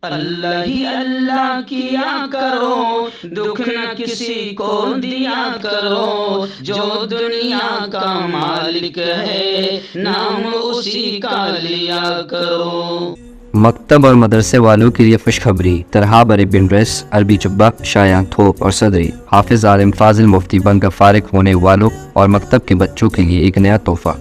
اللہ ہی اللہ کیا کرو، دکھ نہ کسی کو دیا کرو، جو دنیا کا مالک ہے نام اسی کا لیا کرو۔ مکتب اور مدرسے والوں کے لیے خوشخبری، ترحاب عربین ڈریس، عربی جبہ، شایان تھوپ اور صدری، حافظ عالم فاضل مفتی بن کر فارغ ہونے والوں اور مکتب کے بچوں کے لیے ایک نیا تحفہ۔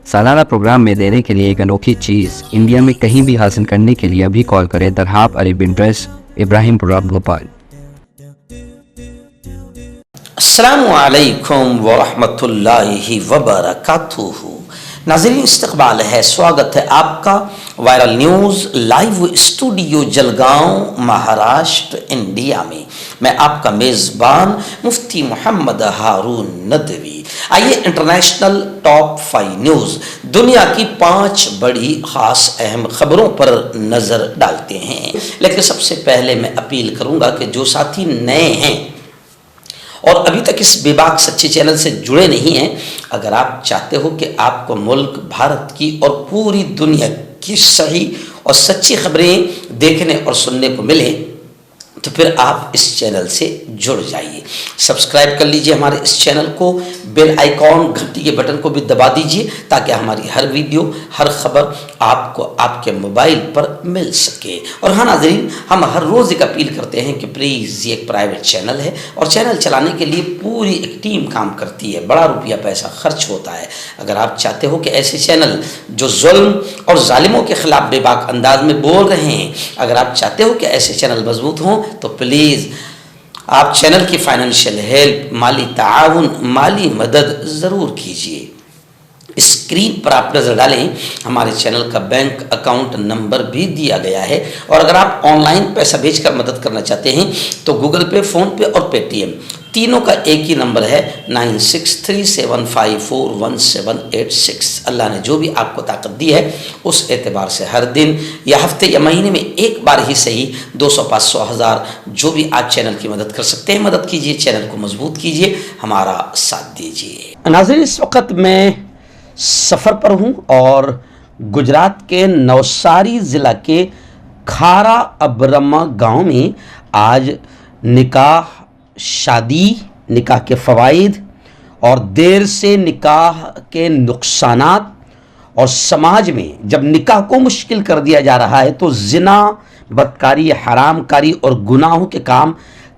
سالانہ پروگرام میں دینے کے لیے ایک انوکھی چیز انڈیا میں کہیں بھی حاصل کرنے کے لیے ابھی کال کریں ترحاب عربین ڈریس، ابراہیم پورہ، بھوپال۔ السلام علیکم ورحمۃ اللہ وبرکاتہ۔ ناظرین، استقبال ہے، سواگت ہے آپ کا viral news live studio Jalgaon, Maharashtra, India میں۔ میں آپ کا میزبان مفتی محمد ہارون ندوی۔ آئیے انٹرنیشنل ٹاپ 5 نیوز، دنیا کی 5 بڑی خاص اہم خبروں پر نظر ڈالتے ہیں۔ لیکن سب سے پہلے میں اپیل کروں گا کہ جو ساتھی نئے ہیں اور ابھی تک اس بے باک سچے چینل سے جڑے نہیں ہیں، اگر آپ چاہتے ہو کہ آپ کو ملک بھارت کی اور پوری دنیا کی صحیح اور سچی خبریں دیکھنے اور سننے کو ملیں تو پھر آپ اس چینل سے جڑ جائیے۔ سبسکرائب کر لیجئے ہمارے اس چینل کو، بیل آئیکن گھنٹی کے بٹن کو بھی دبا دیجئے تاکہ ہماری ہر ویڈیو، ہر خبر آپ کو آپ کے موبائل پر مل سکے۔ اور ہاں ناظرین، ہم ہر روز ایک اپیل کرتے ہیں کہ پلیز یہ ایک پرائیویٹ چینل ہے اور چینل چلانے کے لیے پوری ایک ٹیم کام کرتی ہے، بڑا روپیہ پیسہ خرچ ہوتا ہے۔ اگر آپ چاہتے ہو کہ ایسے چینل جو ظلم اور ظالموں کے خلاف بے باک انداز میں بول رہے ہیں، اگر آپ چاہتے ہو کہ ایسے چینل مضبوط ہوں تو پلیز آپ چینل کی فائنینشیل ہیلپ، مالی تعاون، مالی مدد ضرور کیجیے۔ اسکرین پر آپ نظر ڈالیں، ہمارے چینل کا بینک اکاؤنٹ نمبر بھی دیا گیا ہے، اور اگر آپ آن لائن پیسہ بھیج کر مدد کرنا چاہتے ہیں تو گوگل پے، فون پے اور پے ٹی ایم تینوں کا ایک ہی نمبر ہے 9637541786۔ اللہ نے جو بھی آپ کو طاقت دی ہے اس اعتبار سے ہر دن یا ہفتے یا مہینے میں ایک بار ہی صحیح 200، 500، 1000 جو بھی آپ چینل کی مدد کر سکتے ہیں مدد کیجیے، چینل کو مضبوط کیجیے، ہمارا ساتھ دیجیے۔ ناظرین، اس وقت میں سفر پر ہوں اور گجرات کے نوساری ضلع کے کھارا ابرما گاؤں میں آج نکاح، شادی، نکاح کے فوائد اور دیر سے نکاح کے نقصانات، اور سماج میں جب نکاح کو مشکل کر دیا جا رہا ہے تو زنا، بدکاری، حرام کاری اور گناہوں کے کام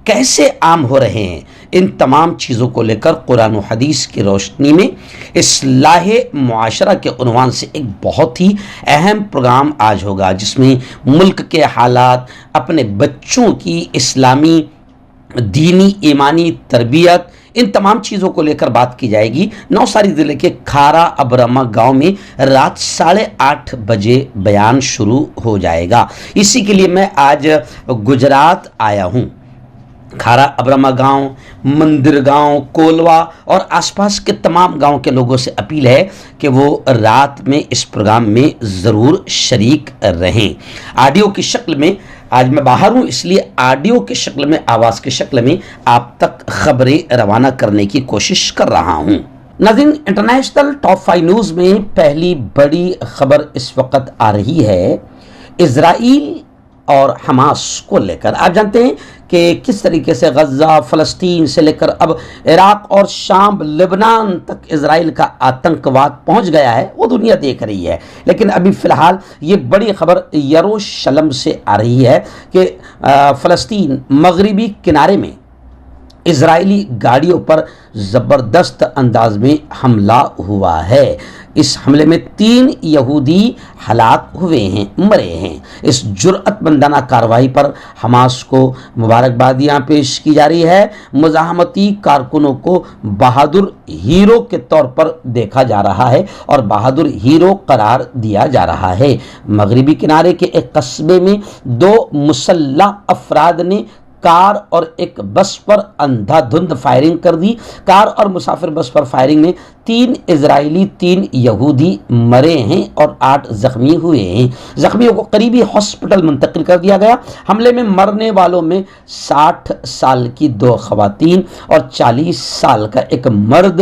کیسے عام ہو رہے ہیں، ان تمام چیزوں کو لے کر قرآن و حدیث کی روشنی میں اصلاح معاشرہ کے عنوان سے ایک بہت ہی اہم پروگرام آج ہوگا، جس میں ملک کے حالات، اپنے بچوں کی اسلامی، دینی، ایمانی تربیت، ان تمام چیزوں کو لے کر بات کی جائے گی۔ نوساری ضلع کے کھارا ابرما گاؤں میں رات 8:30 بجے بیان شروع ہو جائے گا۔ اسی کے لیے میں آج گجرات آیا ہوں۔ کھارا ابرما گاؤں، مندر گاؤں، کولوا اور آس پاس کے تمام گاؤں کے لوگوں سے اپیل ہے کہ وہ رات میں اس پروگرام میں ضرور شریک رہیں۔ آڈیو کی شکل میں آج میں باہر ہوں، اس لیے آڈیو کی شکل میں، آواز کی شکل میں آپ تک خبریں روانہ کرنے کی کوشش کر رہا ہوں۔ ناظرین، انٹرنیشنل ٹاپ 5 نیوز میں پہلی بڑی خبر اس وقت آ رہی ہے اسرائیل اور حماس کو لے کر۔ آپ جانتے ہیں کہ کس طریقے سے غزہ، فلسطین سے لے کر اب عراق اور شام، لبنان تک اسرائیل کا آتنکواد پہنچ گیا ہے، وہ دنیا دیکھ رہی ہے۔ لیکن ابھی فی الحال یہ بڑی خبر یروشلم سے آ رہی ہے کہ فلسطین مغربی کنارے میں اسرائیلی گاڑیوں پر زبردست انداز میں حملہ ہوا ہے۔ اس حملے میں 3 یہودی ہلاک ہوئے ہیں، مرے ہیں۔ اس جرأت مندانہ کارروائی پر حماس کو مبارکبادیاں پیش کی جا رہی ہے۔ مزاحمتی کارکنوں کو بہادر ہیرو کے طور پر دیکھا جا رہا ہے اور بہادر ہیرو قرار دیا جا رہا ہے۔ مغربی کنارے کے ایک قصبے میں 2 مسلح افراد نے کار اور ایک بس پر اندھا دھند فائرنگ کر دی۔ کار اور مسافر بس پر فائرنگ میں 3 اسرائیلی، 3 یہودی مرے ہیں اور 8 زخمی ہوئے ہیں۔ زخمیوں کو قریبی ہاسپٹل منتقل کر دیا گیا۔ حملے میں مرنے والوں میں 60 سال کی 2 خواتین اور 40 سال کا ایک مرد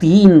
3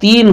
3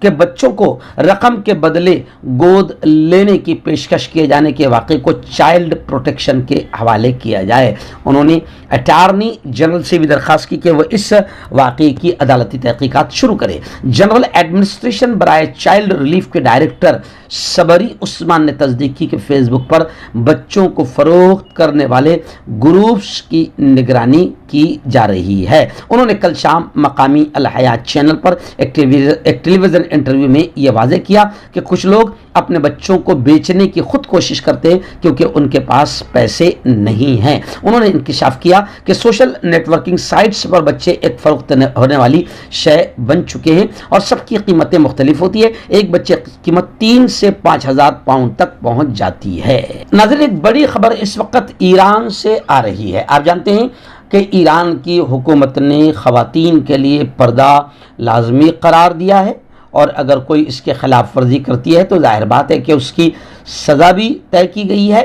کہ بچوں کو رقم کے بدلے گود لینے کی پیشکش کیے جانے کے واقعے کو چائلڈ پروٹیکشن کے حوالے کیا جائے۔ انہوں نے اٹارنی جنرل سے بھی درخواست کی کہ وہ اس واقعے کی عدالتی تحقیقات شروع کرے۔ جنرل ایڈمنسٹریشن برائے چائلڈ ریلیف کے ڈائریکٹر صبری عثمان نے تصدیق کی کہ فیس بک پر بچوں کو فروخت کرنے والے گروپس کی نگرانی کی جا رہی ہے۔ انہوں نے کل شام مقامی الحیات چینل پر ایک ٹیلی ویژن انٹرویو میں یہ واضح کیا کہ کچھ لوگ اپنے بچوں کو بیچنے کی خود کوشش کرتے ہیں کیونکہ ان کے پاس پیسے نہیں ہیں۔ انہوں نے انکشاف کیا کہ سوشل نیٹ ورکنگ سائٹس پر بچے ایک فروخت ہونے والی شے بن چکے ہیں اور سب کی قیمتیں مختلف ہوتی ہے۔ ایک بچے کی قیمت 3 سے 5,000 پاؤنڈ تک پہنچ جاتی ہے۔ ناظرین، ایک بڑی خبر اس وقت ایران سے آ رہی ہے۔ آپ جانتے ہیں کہ ایران کی حکومت نے خواتین کے لیے پردہ لازمی قرار دیا ہے، اور اگر کوئی اس کے خلاف ورزی کرتی ہے تو ظاہر بات ہے کہ اس کی سزا بھی طے کی گئی ہے۔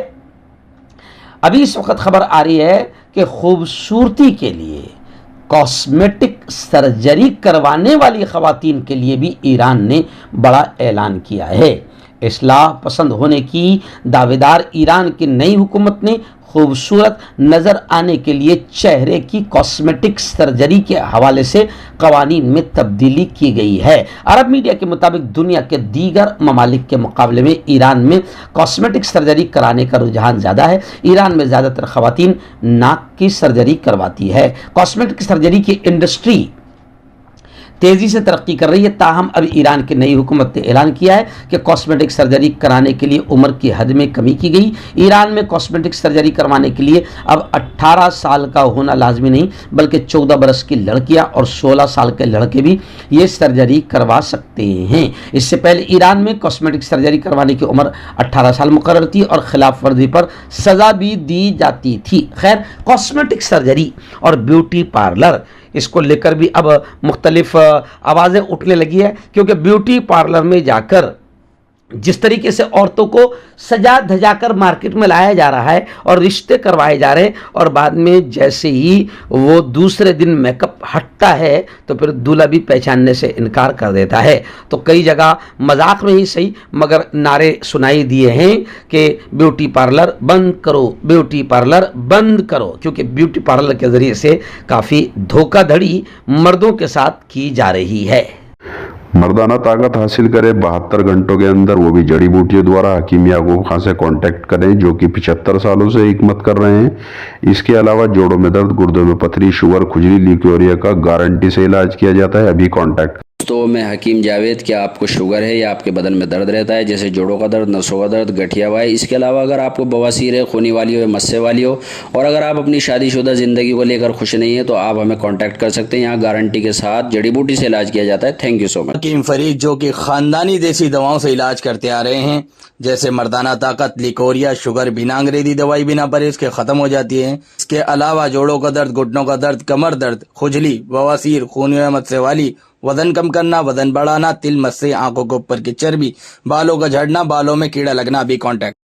ابھی اس وقت خبر آ رہی ہے کہ خوبصورتی کے لیے کاسمیٹک سرجری کروانے والی خواتین کے لیے بھی ایران نے بڑا اعلان کیا ہے۔ اصلاح پسند ہونے کی دعوے دار ایران کی نئی حکومت نے خوبصورت نظر آنے کے لیے چہرے کی کاسمیٹک سرجری کے حوالے سے قوانین میں تبدیلی کی گئی ہے۔ عرب میڈیا کے مطابق دنیا کے دیگر ممالک کے مقابلے میں ایران میں کاسمیٹک سرجری کرانے کا رجحان زیادہ ہے۔ ایران میں زیادہ تر خواتین ناک کی سرجری کرواتی ہے۔ کاسمیٹک سرجری کی انڈسٹری تیزی سے ترقی کر رہی ہے، تاہم اب ایران کی نئی حکومت نے اعلان کیا ہے کہ کاسمیٹک سرجری کرانے کے لیے عمر کی حد میں کمی کی گئی۔ ایران میں کاسمیٹک سرجری کروانے کے لیے اب 18 سال کا ہونا لازمی نہیں، بلکہ 14 برس کی لڑکیاں اور 16 سال کے لڑکے بھی یہ سرجری کروا سکتے ہیں۔ اس سے پہلے ایران میں کاسمیٹک سرجری کروانے کی عمر 18 سال مقرر تھی اور خلاف ورزی پر سزا بھی دی جاتی تھی۔ خیر، کاسمیٹک سرجری اور بیوٹی پارلر، اس کو لے کر بھی اب مختلف آوازیں اٹھنے لگی ہے، کیونکہ بیوٹی پارلر میں جا کر جس طریقے سے عورتوں کو سجا دھجا کر مارکیٹ میں لایا جا رہا ہے اور رشتے کروائے جا رہے ہیں، اور بعد میں جیسے ہی وہ دوسرے دن میک اپ ہٹتا ہے تو پھر دولہا بھی پہچاننے سے انکار کر دیتا ہے۔ تو کئی جگہ مذاق میں ہی صحیح مگر نعرے سنائی دیے ہیں کہ بیوٹی پارلر بند کرو، بیوٹی پارلر بند کرو، کیونکہ بیوٹی پارلر کے ذریعے سے کافی دھوکہ دھڑی مردوں کے ساتھ کی جا رہی ہے۔ مردانہ طاقت حاصل کرے 72 گھنٹوں کے اندر، وہ بھی جڑی بوٹیوں دوارا۔ حکیم یعقوب خان سے کانٹیکٹ کریں جو کہ 75 سالوں سے حکمت کر رہے ہیں۔ اس کے علاوہ جوڑوں میں درد، گردوں میں پتھری، شوگر، کھجلی، لیکوریا کا گارنٹی سے علاج کیا جاتا ہے۔ ابھی کانٹیکٹ۔ تو میں حکیم جاوید، کیا آپ کو شوگر ہے یا آپ کے بدن میں درد رہتا ہے جیسے جوڑوں کا درد، نسوں کا درد، گٹھیا وائے؟ اس کے علاوہ اگر آپ کو بواسیر ہے، خونی والی ہو یا مسے والی ہو، اور اگر آپ اپنی شادی شدہ زندگی کو لے کر خوش نہیں ہیں تو آپ ہمیں کانٹیکٹ کر سکتے ہیں۔ یہاں گارنٹی کے ساتھ جڑی بوٹی سے علاج کیا جاتا ہے۔ تھینک یو سو مچ۔ حکیم فرید جو کہ خاندانی دیسی دواؤں سے علاج کرتے آ رہے ہیں، جیسے مردانہ طاقت، لیکوریا، شوگر، بنا انگریزی دوائی بنا پرہیز کے ختم ہو جاتی ہے۔ اس کے علاوہ جوڑوں کا درد، گھٹنوں کا درد، کمر درد، کھجلی، بواسیر، خونی و مسے والی، وزن کم کرنا، وزن بڑھانا، تل مسے، آنکھوں کے اوپر کی چربی، بالوں کا جھڑنا، بالوں میں کیڑا لگنا، بھی کانٹیکٹ۔